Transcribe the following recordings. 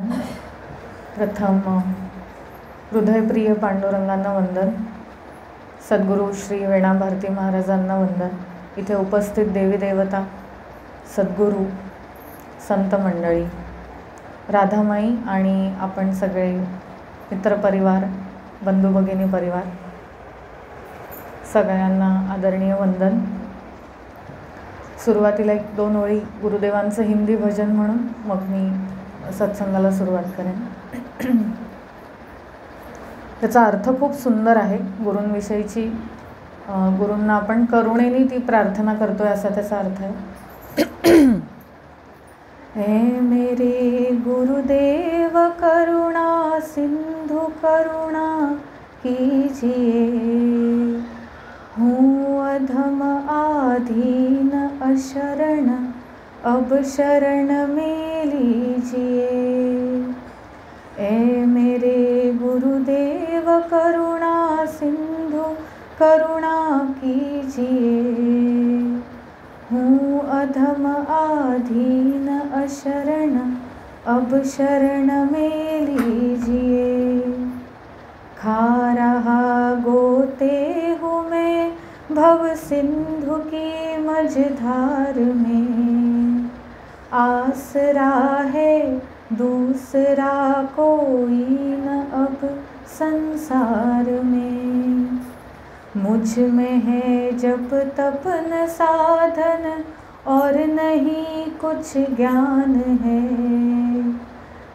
प्रथम हृदयप्रिय पांडुरंगांना वंदन. सद्गुरू श्री वेणा भारती महाराजांना वंदन. इथे उपस्थित देवी देवता, सद्गुरू, संत मंडळी, राधामाई आणि आपण सगळे मित्रपरिवार, बंधू भगिनी परिवार, सगळ्यांना आदरणीय वंदन. सुरुवातीला 1-2 ओळी गुरुदेवांचं हिंदी भजन म्हणून मग मी सत्संगाला सुरुवात करेन. त्याचा अर्थ खूप सुंदर आहे. गुरूंविषयीची गुरूंना आपण करुणेने ती प्रार्थना करतोय असा त्याचा अर्थ आहे. हे मेरे गुरुदेव करुणा सिंधु करुणा कीजिए, हूँ अधम आधीन अशरण अब शरण में लीजिए. ए मेरे गुरुदेव करुणा सिंधु करुणा कीजिए, हूँ अधम आधीन अशरण अब शरण में लीजिए. खा रहा गोते हूँ मैं भव सिंधु की मझधार में, आसरा है दूसरा कोई न अब संसार में. मुझ में है जप तप न साधन और नहीं कुछ ज्ञान है,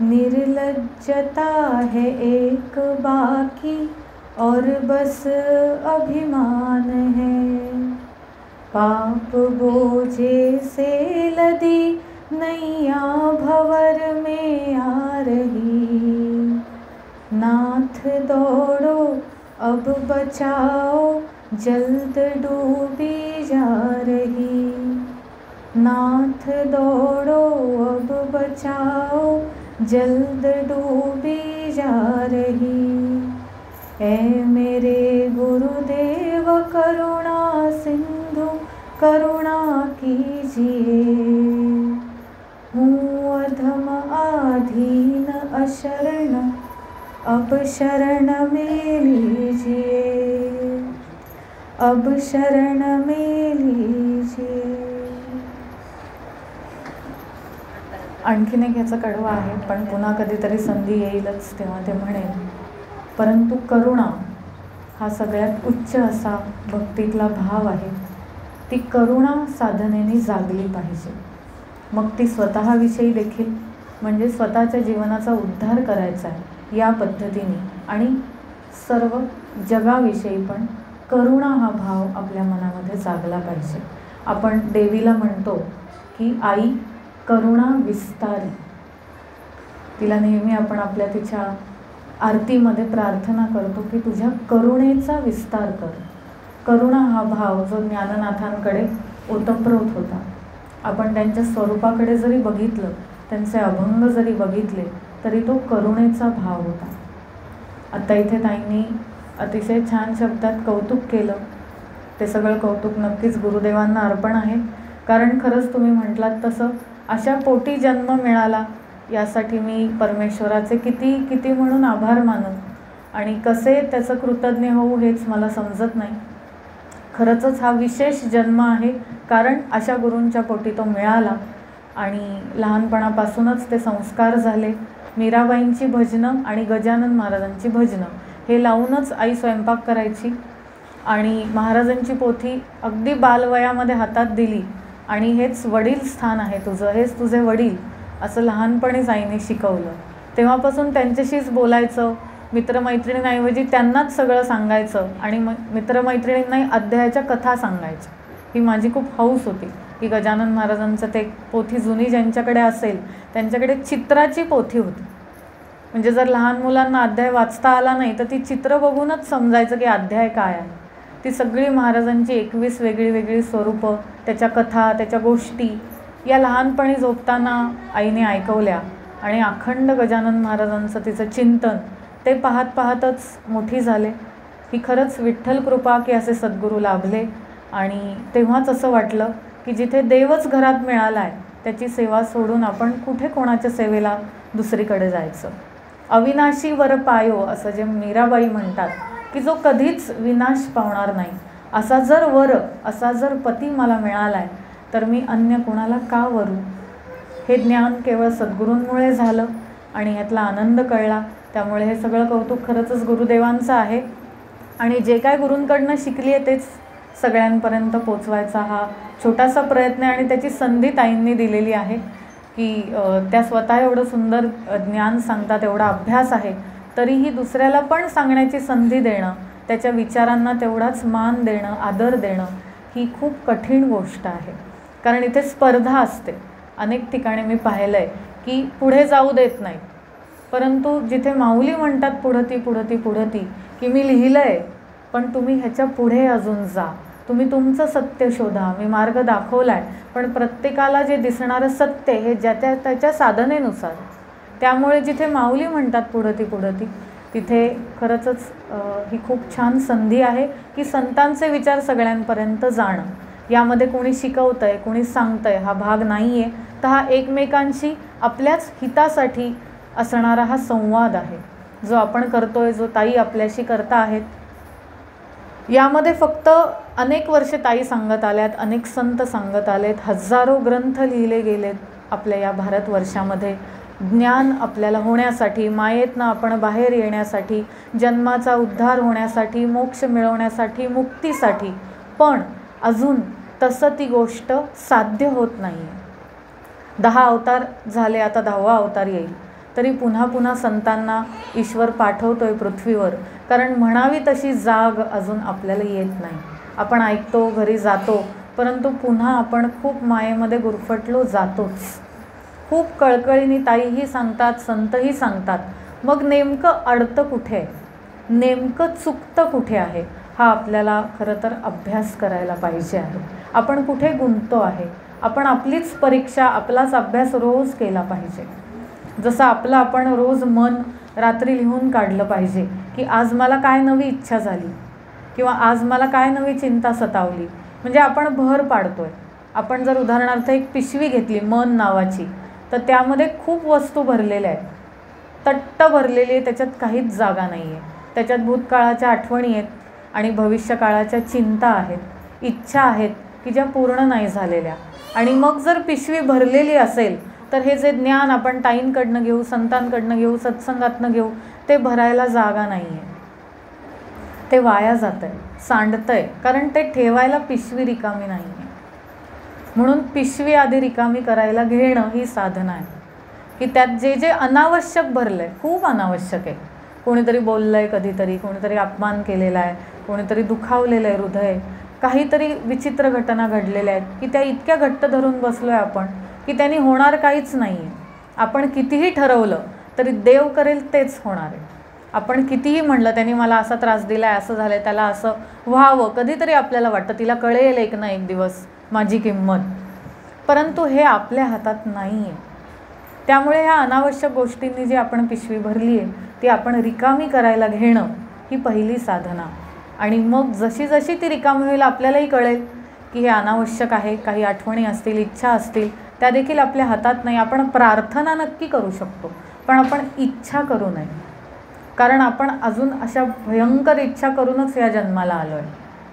निर्लज्जता है एक बाकी और बस अभिमान है. पाप बोझे से लदी नैया भंवर में आ रही, नाथ दौड़ो अब बचाओ जल्द डूबी जा रही. नाथ दौड़ो अब बचाओ जल्द डूबी जा रही. ऐ मेरे गुरुदेव करुणा सिंधु करुणा कीजिए, हूँ अधम आधीन अशरण अब शरण में लीजिए, अब शरण में लीजिए. आणखीन एक ह्याचा कडवा आहे, पण पुन्हा कधीतरी संधी येईलच तेव्हा ते म्हणेन. परंतु करुणा हा सगळ्यात उच्च असा भक्तीतला भाव आहे. ती करुणा साधनेने जागली पाहिजे. मग ती स्वतःविषयी देखील, म्हणजे स्वतःच्या जीवनाचा उद्धार करायचा आहे या पद्धतीने, आणि सर्व जगाविषयी पण करुणा हा भाव आपल्या मनामध्ये जागला पाहिजे. आपण देवीला म्हणतो की आई करुणा विस्तारी. तिला नेहमी आपण आपल्या तिच्या आरतीमध्ये प्रार्थना करतो की तुझ्या करुणेचा विस्तार कर. करुणा हा भाव जो ज्ञाननाथांकडे ओतप्रोत होता. आपण त्यांच्या स्वरूपाकडे जरी बघितलं, त्यांचे अभंग जरी बघितले, तरी तो करुणेचा भाव होता. आता इथे ताईंनी अतिशय छान शब्दात कौतुक केलं. ते सगळं कौतुक नक्कीच गुरुदेवांना अर्पण आहे. कारण खरंच तुम्ही म्हटलात तसं अशा पोटी जन्म मिळाला यासाठी मी परमेश्वराचे किती किती म्हणून आभार मानू आणि कसे त्याचं कृतज्ञ होऊ हेच मला समजत नाही. खरंच हा विशेष जन्म आहे, कारण अशा गुरूंच्या पोटी तो मिळाला आणि लहानपणापासूनच ते संस्कार झाले. मीराबाईंची भजनं आणि गजानन महाराजांची भजनं हे लावूनच आई स्वयंपाक करायची आणि महाराजांची पोथी अगदी बालवयामध्ये हातात दिली आणि हेच वडील स्थान आहे तुझं, हेच तुझे वडील, असं लहानपणीच आईने शिकवलं. तेव्हापासून त्यांच्याशीच बोलायचं, मित्रमैत्रिणींऐवजी त्यांनाच सगळं सांगायचं आणि मित्रमैत्रिणींनाही अध्यायाच्या कथा सांगायच्या. ही माझी खूप हौस होती की गजानन महाराजांचं ते पोथी जुनी ज्यांच्याकडे असेल त्यांच्याकडे चित्राची पोथी होती. म्हणजे जर लहान मुलांना अध्याय वाचता आला नाही तर ती चित्र बघूनच समजायचं की अध्याय काय आहे. ती सगळी महाराजांची 21 वेगळी वेगळी स्वरूपं, त्याच्या कथा, त्याच्या गोष्टी या लहानपणी झोपताना आईने ऐकवल्या आणि अखंड गजानन महाराजांचं तिचं चिंतन ते पाहत पाहतच मोठी झाले. ही खरंच विठ्ठल कृपा की असे सद्गुरू लाभले आणि तेव्हाच असं वाटलं की जिथे देवच घरात मिळाला आहे त्याची सेवा सोडून आपण कुठे कोणाच्या सेवेला दुसरीकडे जायचं. अविनाशी वर पायो असं जे मीराबाई म्हणतात की जो कधीच विनाश पावणार नाही, असा जर वर, असा जर पती मला मिळाला आहे तर मी अन्य कोणाला का वरू. हे ज्ञान केवळ सद्गुरूंमुळे झालं आणि ह्यातला आनंद कळला. त्यामुळे हे सगळं कौतुक खरंच गुरुदेवांचं आहे. आणि जे काय गुरूंकडनं शिकली आहे तेच सगळ्यांपर्यंत पोचवायचा हा छोटासा प्रयत्न आहे. आणि त्याची संधी ताईंनी दिलेली आहे की त्या स्वतः एवढं सुंदर ज्ञान सांगतात, एवढा अभ्यास आहे, तरीही दुसऱ्याला पण सांगण्याची संधी देणं, त्याच्या विचारांना तेवढाच मान देणं, आदर देणं ही खूप कठीण गोष्ट आहे. कारण इथे स्पर्धा असते. अनेक ठिकाणी मी पाहिलं आहे की पुढे जाऊ देत नाही, परंतु जिथे माऊली म्हणतात पुढती पुढती पुढती, की मी लिहिलं आहे पण तुम्ही ह्याच्या पुढे अजून जा, तुम्ही तुमचं सत्य शोधा, मी मार्ग दाखवला आहे, पण प्रत्येकाला जे दिसणारं सत्य हे ज्याच्या त्याच्या साधनेनुसार. त्यामुळे जिथे माऊली म्हणतात पुढती पुढती, तिथे खरंच ही खूप छान संधी आहे की संतांचे विचार सगळ्यांपर्यंत जाणं. यामध्ये कोणी शिकवतं आहे, कोणी सांगतं आहे हा भाग नाही आहे, तर हा एकमेकांशी आपल्याच हितासाठी असणारा हा संवाद आहे जो आपण करतोय, जो ताई आपल्याशी करता आहेत. यामध्ये फक्त अनेक वर्षे ताई सांगत आल्यात, अनेक संत सांगत आलेत, हजारो ग्रंथ लिहिले गेलेत आपल्या या भारतवर्षामध्ये. ज्ञान आपल्याला होण्यासाठी, मायेतनं आपण बाहेर येण्यासाठी, जन्माचा उद्धार होण्यासाठी, मोक्ष मिळवण्यासाठी, मुक्तीसाठी. पण अजून तसं ती गोष्ट साध्य होत नाही आहे. 10 अवतार झाले, आता 10वा अवतार येईल, तरी पुन्हा पुन्हा संतांना ईश्वर पाठवतोय पृथ्वीवर, कारण म्हणावी तशी जाग अजून आपल्याला येत नाही. आपण ऐकतो, घरी जातो, परंतु पुन्हा आपण खूप मायेमध्ये गुरफटलो जातोच. खूप कळकळीने ताईही सांगतात, संतही सांगतात. मग नेमकं अडतं कुठे आहे, नेमकं चुकतं कुठे आहे, हा आपल्याला खरं तर अभ्यास करायला पाहिजे आहे. आपण कुठे गुंततो आहे, आपण आपलीच परीक्षा, आपलाच अभ्यास रोज केला पाहिजे. जसं आपलं आपण रोज मन रात्री लिहून काढलं पाहिजे की आज मला काय नवी इच्छा झाली किंवा आज मला काय नवी चिंता सतावली. म्हणजे आपण भर पाडतोय. आपण जर उदाहरणार्थ एक पिशवी घेतली मन नावाची, तर त्यामध्ये खूप वस्तू भरलेल्या आहेत, तट्ट भरलेली आहे, त्याच्यात काहीच जागा नाही आहे. त्याच्यात भूतकाळाच्या आठवणी आहेत आणि भविष्यकाळाच्या चिंता आहेत, इच्छा आहेत की ज्या पूर्ण नाही झालेल्या. आणि मग जर पिशवी भरलेली असेल तर हे जे ज्ञान आपण ताईंकडनं घेऊ, संतांकडनं घेऊ, सत्संगातनं घेऊ, ते भरायला जागा नाही आहे, ते वाया जातं आहे, सांडतं आहे, कारण ते ठेवायला पिशवी रिकामी नाही आहे. म्हणून पिशवी आधी रिकामी करायला घेणं ही साधना आहे की त्यात जे जे अनावश्यक भरलं आहे, खूप अनावश्यक आहे. कोणीतरी बोललं आहे, कधीतरी कोणीतरी अपमान केलेला आहे, कोणीतरी दुखावलेलं आहे हृदय, काहीतरी विचित्र घटना घडलेल्या आहेत की त्या इतक्या घट्ट धरून बसलो आहे आपण की त्यांनी होणार काहीच नाही आहे. आपण कितीही ठरवलं तरी देव करेल तेच होणार आहे. आपण कितीही म्हणलं त्यांनी मला असा त्रास दिला आहे, असं झालं आहे, त्याला असं व्हावं, कधीतरी आपल्याला वाटतं तिला कळेल एक ना एक दिवस माझी किंमत, परंतु हे आपल्या हातात नाही आहे. त्यामुळे ह्या अनावश्यक गोष्टींनी जी आपण पिशवी भरली आहे ती आपण रिकामी करायला घेणं ही पहिली साधना. आणि मग जशी जशी ती रिकामी होईल आपल्यालाही कळेल की हे अनावश्यक आहे. काही आठवणी असतील, इच्छा असतील, त्या देखील आपल्या हातात नाही. आपण प्रार्थना नक्की करू शकतो, पण आपण इच्छा करू नये, कारण आपण अजून अशा भयंकर इच्छा करूनच या जन्माला आलो आहे.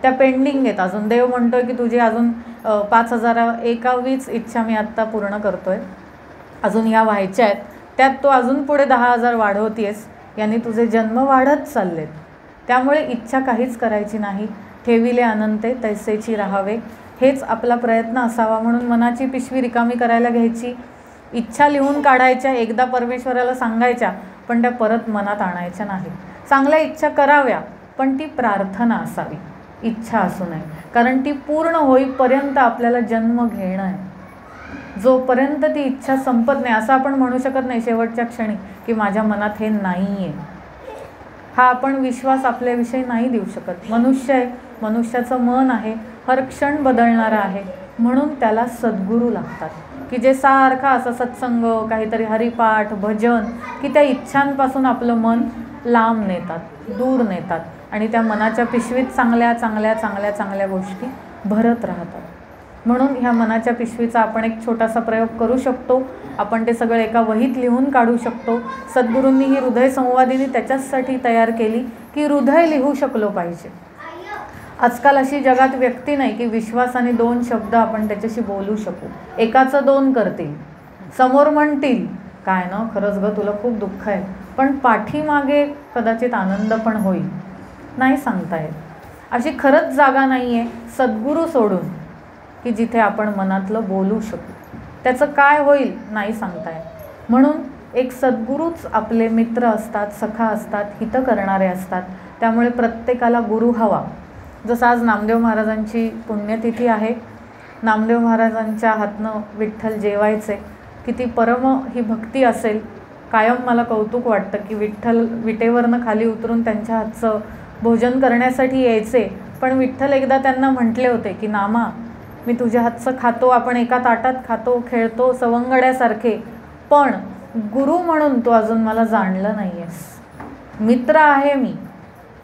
त्या पेंडिंग आहेत अजून. देव म्हणतो आहे की तुझी अजून 5,021 इच्छा मी आत्ता पूर्ण करतो आहे, अजून ह्या व्हायच्या आहेत, त्यात तू अजून पुढे 10,000 वाढवतेस, यांनी तुझे जन्म वाढत चाललेत. त्यामुळे इच्छा काहीच करायची नाही. ठेविले अनंते तैसेची राहावे, हेच आपला प्रयत्न असावा. म्हणून मनाची पिशवी रिकामी करायला घ्यायची, इच्छा लिहून काढायच्या, एकदा परमेश्वराला सांगायच्या, पण त्या परत मनात आणायच्या नाही. चांगल्या इच्छा कराव्या, पण ती प्रार्थना असावी, इच्छा असू नये, कारण ती पूर्ण होईपर्यंत आपल्याला जन्म घेणं आहे. जोपर्यंत ती इच्छा संपत नाही, असं आपण म्हणू शकत नाही शेवटच्या क्षणी की माझ्या मनात हे नाही आहे. हा आपण विश्वास आपल्याविषयी नाही देऊ शकत. मनुष्य आहे, मनुष्याचं मन आहे, हर क्षण बदलणारं आहे. म्हणून त्याला सद्गुरू लागतात की जे सारखा असं सत्संग, काहीतरी हरिपाठ, भजन, की त्या इच्छांपासून आपलं मन लांब नेतात, दूर नेतात आणि त्या मनाच्या पिशवीत चांगल्या चांगल्या चांगल्या चांगल्या गोष्टी भरत राहतात. म्हणून ह्या मनाच्या पिशवीचा आपण एक छोटासा प्रयोग करू शकतो. आपण ते सगळं एका वहीत लिहून काढू शकतो. सद्गुरूंनी ही हृदय संवादिनी त्याच्यासाठी तयार केली की हृदय लिहू शकलो पाहिजे. आजकाल अशी जगात व्यक्ती नाही की विश्वासाने 2 शब्द आपण त्याच्याशी बोलू शकू. एकाचं 2 करतील, समोर म्हणतील काय ना खरंच ग तुला खूप दुःख आहे, पण पाठीमागे कदाचित आनंद पण होईल, नाही सांगता येत. अशी खरंच जागा नाही आहे सद्गुरू सोडून की जिथे आपण मनातलं बोलू शकू. त्याचं काय होईल नाही सांगता येत. म्हणून एक सद्गुरूच आपले मित्र असतात, सखा असतात, हित करणारे असतात. त्यामुळे प्रत्येकाला गुरु हवा. जसं आज नामदेव महाराजांची पुण्यतिथी आहे. नामदेव महाराजांच्या हातनं विठ्ठल जेवायचे, किती परम ही भक्ती असेल. कायम मला कौतुक वाटतं की विठ्ठल विटेवरनं खाली उतरून त्यांच्या हातचं भोजन करण्यासाठी यायचे. पण विठ्ठल एकदा त्यांना म्हटले होते की नामा मी तुझ्या हातचं खातो, आपण एका ताटात खातो, खेळतो सवंगड्यासारखे, पण गुरु म्हणून तू अजून मला जाणलं नाही आहेस. मित्र आहे मी,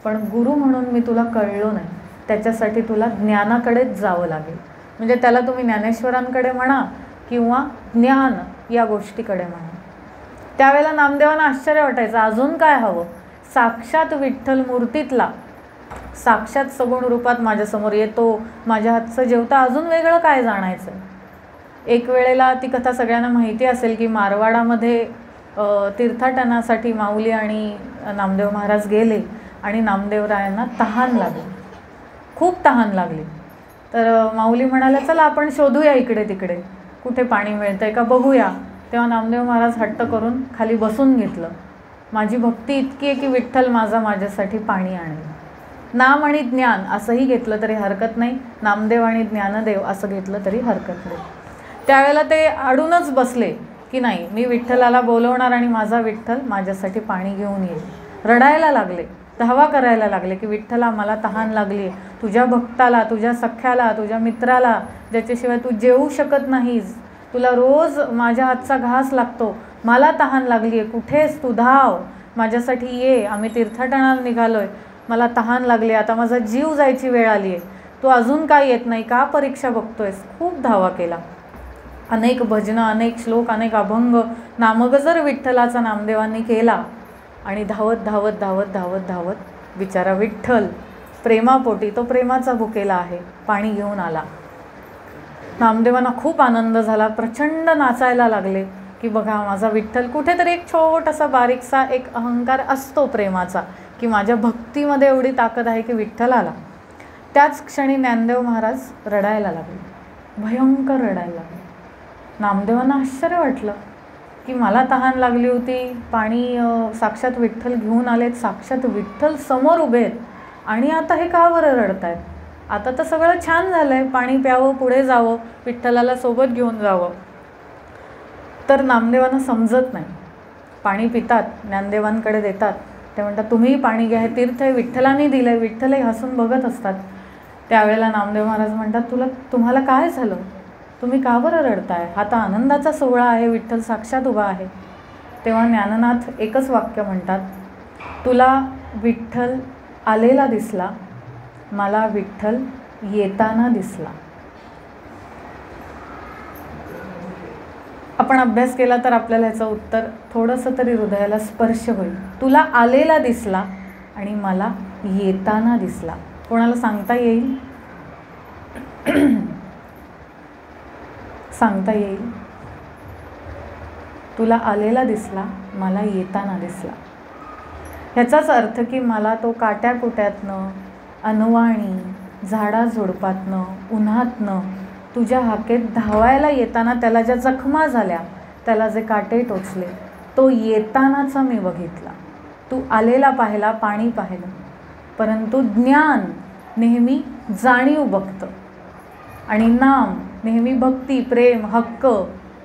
पण गुरु म्हणून मी तुला कळलो नाही. त्याच्यासाठी तुला ज्ञानाकडेच जावं लागेल. म्हणजे त्याला तुम्ही ज्ञानेश्वरांकडे म्हणा किंवा ज्ञान या गोष्टीकडे म्हणा. त्यावेळेला नामदेवांना आश्चर्य वाटायचं, अजून काय हवं. साक्षात विठ्ठल मूर्तीतला साक्षात सगुण रूपात माझ्यासमोर येतो, माझ्या हातचं जेवता, अजून वेगळं काय जाणायचं. एक वेळेला ती कथा सगळ्यांना माहिती असेल की मारवाडामध्ये तीर्थाटनासाठी माऊली आणि नामदेव महाराज गेले आणि नामदेवरायांना तहान लागली, खूप तहान लागली. तर माऊली म्हणाल्या चला आपण शोधूया इकडे तिकडे कुठे पाणी मिळतंय का बघूया. तेव्हा नामदेव महाराज हट्ट करून खाली बसून घेतलं. माझी भक्ती इतकी आहे की विठ्ठल माझ्यासाठी पाणी आणेल. नाम आणि ज्ञान असंही घेतलं तरी हरकत नाही, नामदेव आणि ज्ञानदेव असं घेतलं तरी हरकत नाही. त्यावेळेला ते अडूनच बसले की नाही मी विठ्ठलाला बोलवणार आणि माझा विठ्ठल माझ्यासाठी पाणी घेऊन येईल. रडायला लागले, धावा करायला लागले की विठ्ठला मला तहान लागली, तुझ्या भक्ताला, तुझ्या सख्याला, तुझ्या मित्राला ज्याच्याशिवाय तू जेवू शकत नाहीस, तुला रोज माझ्या हातचा घास लागतो, मला तहान लागली आहे, कुठेस तू, धाव माझ्यासाठी ये, आम्ही तीर्थाटनाला निघालोय, मला तहान लागली, आता माझा जीव जायची वेळ आली आहे, तू अजून काय येत नाही का, परीक्षा बघतोयस. खूप धावा केला. अनेक भजनं, अनेक श्लोक, अनेक अभंग, नामगजर विठ्ठलाचा नामदेवांनी केला. आणि धावत धावत धावत धावत धावत बिचारा विठ्ठल प्रेमापोटी, तो प्रेमाचा भुकेला आहे, पाणी घेऊन आला. नामदेवांना खूप आनंद झाला, प्रचंड नाचायला लागले की बघा माझा विठ्ठल. कुठेतरी एक छोटासा बारीकसा एक अहंकार असतो प्रेमाचा की माझ्या भक्तीमध्ये एवढी ताकद आहे की विठ्ठल आला. त्याच क्षणी ज्ञानदेव महाराज रडायला लागले, भयंकर रडायला लागले. नामदेवांना आश्चर्य वाटलं की मला तहान लागली होती, पाणी साक्षात विठ्ठल घेऊन आलेत, साक्षात विठ्ठल समोर उभे आहेत आणि आता हे का बरं रडतायत. आता तर सगळं छान झालं आहे, पाणी प्यावं, पुढे जावं, विठ्ठलाला सोबत घेऊन जावं. तर नामदेवांना समजत नाही. पाणी पितात, ज्ञानदेवांकडे देतात, ते म्हणतात तुम्हीही पाणी घ्या, हे तीर्थ आहे, विठ्ठलांनी दिलं आहे. विठ्ठलही हसून बघत असतात. त्यावेळेला नामदेव महाराज म्हणतात तुम्हाला काय झालं, तुम्ही का बरं रडताय, हा तर आनंदाचा सोहळा आहे, विठ्ठल साक्षात उभा आहे. तेव्हा ज्ञाननाथ एकच वाक्य म्हणतात, तुला विठ्ठल आलेला दिसला, मला विठ्ठल येताना दिसला. आपण अभ्यास केला तर आपल्याला याचं उत्तर थोडंसं तरी हृदयाला स्पर्श होईल. तुला आलेला दिसला आणि मला येताना दिसला. कोणाला सांगता येईल? सांगता येईल? तुला आलेला दिसला, मला येताना दिसला. ह्याचाच अर्थ की मला तो काट्याकुट्यातनं, अनवाणी, झाडाझुडपातनं, उन्हातनं तुझ्या हाकेत धावायला येताना त्याला ज्या जखमा झाल्या, त्याला जे काटे टोचले, तो येतानाचा मी बघितला. तू आलेला पाहिला, पाणी पाहिलं, परंतु ज्ञान नेहमी जाणीव बघतं आणि नाम नेहमी भक्ती, प्रेम, हक्क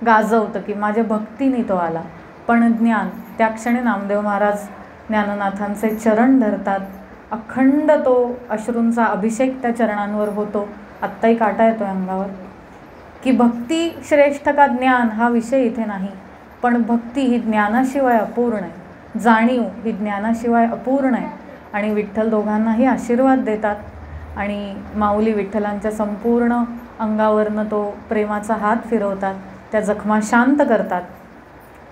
गाजवतं की माझ्या भक्तीने तो आला. पण ज्ञान, त्या क्षणी नामदेव महाराज ज्ञाननाथांचे चरण धरतात. अखंड तो अश्रूंचा अभिषेक त्या चरणांवर होतो. आत्ताही काटा येतो अंगावर. की भक्ती श्रेष्ठ का ज्ञान हा विषय इथे नाही, पण भक्ती ही ज्ञानाशिवाय अपूर्ण आहे, जाणीव ही ज्ञानाशिवाय अपूर्ण आहे. आणि विठ्ठल दोघांनाही आशीर्वाद देतात आणि माऊली विठ्ठलांच्या संपूर्ण अंगावरनं तो प्रेमाचा हात फिरवतात, त्या जखमा शांत करतात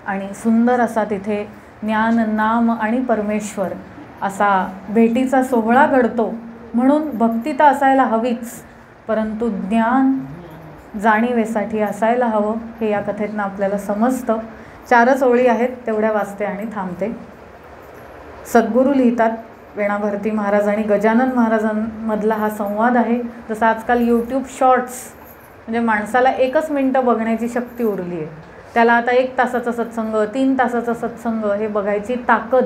आणि सुंदर असा तिथे ज्ञान, नाम आणि परमेश्वर असा भेटीचा सोहळा घडतो. म्हणून भक्ती तर असायला हवीच, परंतु ज्ञान जाणीवेसाठी असायला हवं, हे या कथेतनं आपल्याला समजतं. 4च ओळी आहेत, तेवढ्या वाचते आणि थांबते. सद्गुरू लिहितात, वीणा भारती महाराज आणि गजानन महाराजांमधला हा संवाद आहे. जसं आजकाल यूट्यूब शॉर्ट्स, म्हणजे माणसाला 1च मिनटं बघण्याची शक्ती उरली आहे. त्याला आता 1 तासाचा सत्संग, 3 तासाचा सत्संग हे बघायची ताकद,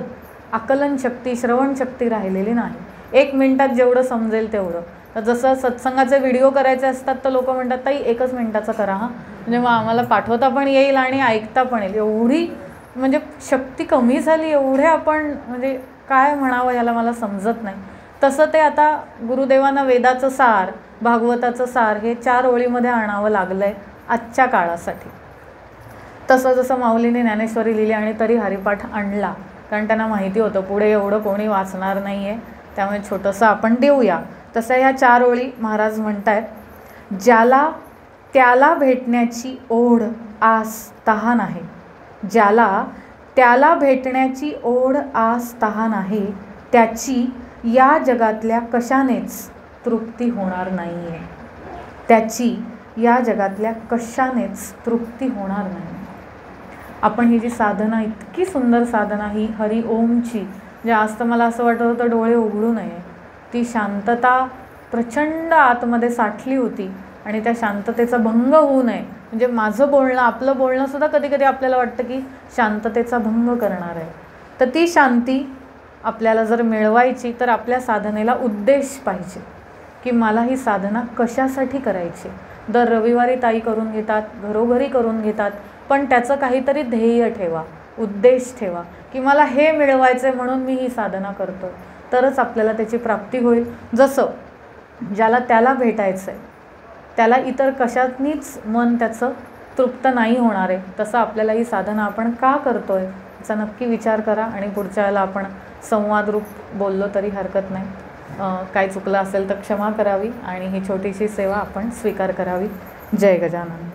आकलन शक्ती, श्रवण शक्ती राहिलेली नाही. 1 मिनटात जेवढं समजेल तेवढं. तर जसं सत्संगाचे व्हिडिओ करायचे असतात तर लोक म्हणतात, ताई 1च मिनटाचा करा हां, म्हणजे मग आम्हाला पाठवता पण येईल आणि ऐकता पण येईल. एवढी म्हणजे शक्ती कमी झाली, एवढे आपण म्हणजे काय म्हणावं याला मला समजत नाही. तसं ते आता गुरुदेवांना वेदाचं सार, भागवताचं सार हे 4 ओळीमध्ये आणावं लागलं आहे आजच्या काळासाठी. तसं जसं माऊलीने ज्ञानेश्वरी लिहिली आणि तरी हरिपाठ आणला, कारण त्यांना माहिती होतं पुढे एवढं कोणी वाचणार नाही आहे, त्यामुळे छोटंसं आपण देऊया. तसं ह्या 4 ओळी महाराज म्हणतायत, ज्याला त्याला भेटण्याची ओढ, आस, तहान आहे, ज्याला त्याला भेटण्याची ओढ, आस, तहान आहे, त्याची या जगातल्या कशानेच तृप्ती होणार नाही आहे. त्याची या जगातल्या कशानेच तृप्ती होणार नाही. आपण ही जी साधना, इतकी सुंदर साधना ही हरी ओमची, म्हणजे आज तर मला असं वाटत होतं डोळे उघडू नये. ती शांतता प्रचंड आतमध्ये साठली होती आणि त्या शांततेचा भंग होऊ नये. म्हणजे माझं बोलणं, आपलं बोलणंसुद्धा कधी कधी आपल्याला वाटतं की शांततेचा भंग करणार आहे. तर ती शांती आपल्याला जर मिळवायची तर आपल्या साधनेला उद्देश पाहिजे, की मला ही साधना कशासाठी करायची. दर रविवारी ताई करून घेतात, घरोघरी करून घेतात, पण त्याचं काहीतरी ध्येय ठेवा, उद्देश ठेवा, की मला हे मिळवायचं आहे म्हणून मी ही साधना करतो, तरच आपल्याला त्याची प्राप्ती होईल. जसं ज्याला त्याला भेटायचं आहे, त्याला इतर कशातनीच मन त्याचं तृप्त नाही होणार आहे, तसं आपल्याला ही साधना आपण का करतो आहे याचा नक्की विचार करा. आणि पुढच्या वेळेला आपण संवादरूप बोललो तरी हरकत नाही. काय चुकलं असेल तर क्षमा करावी आणि ही छोटीशी सेवा आपण स्वीकार करावी. जय गजानन.